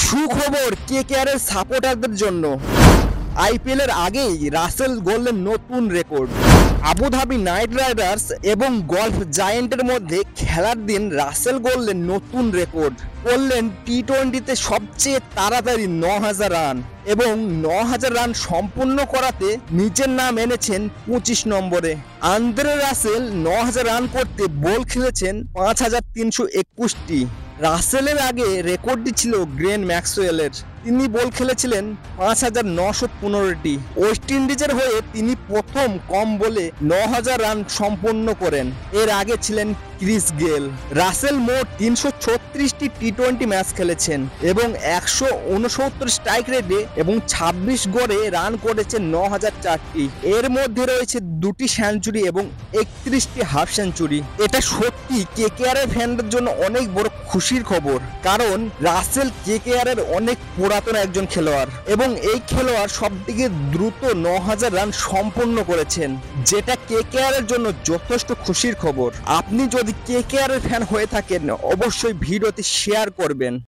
সুখবর কেকেআরের সাপোর্টারদের জন্য। আইপিএল এর আগেই রাসেল গড়লেন নতুন রেকর্ড। আবুধাবি নাইট রাইডার্স এবং গলফ জায়েন্টের মধ্যে খেলার দিন রাসেল গড়লেন নতুন রেকর্ড, করলেন টি-20তে সবচেয়ে তাড়াতাড়ি 9000 রান এবং 9000 রান সম্পূর্ণ করাতে নিজের নাম এনেছেন 25 নম্বরে। আন্দ্রে রাসেল 9000 রান করতে বল খেলেছেন 5321টি। রাসেলের আগে রেকর্ডটি ছিল গ্লেন ম্যাক্সওয়েলের, তিনি বল খেলেছিলেন 5915টি। ওয়েস্ট ইন্ডিজের হয়ে তিনি প্রথম কম বলে 9000 রান সম্পন্ন করেন, এর আগে ছিলেন ক্রিস গেল। রাসেল মোট 336টি টি-20 ম্যাচ খেলেছেন এবং 169 স্ট্রাইক রেটে এবং 26 গড়ে রান করেছেন 9004টি। এর মধ্যে রয়েছে 2টি সেঞ্চুরি এবং 31টি হাফ সেঞ্চুরি। এটা সত্যি কেকেআরের ফ্যানদের জন্য অনেক বড় খুশির খবর, কারণ রাসেল কেকেআরের অনেক পুরাতন একজন খেলোয়াড় এবং এই খেলোয়াড় সবথেকে দ্রুত 9000 রান সম্পন্ন করেছেন, যেটা কেকেআরের জন্য যথেষ্ট খুশির খবর। আপনি যদি কেকেআরের ফ্যান হয়ে থাকেন অবশ্যই ভিডিওটি শেয়ার করবেন।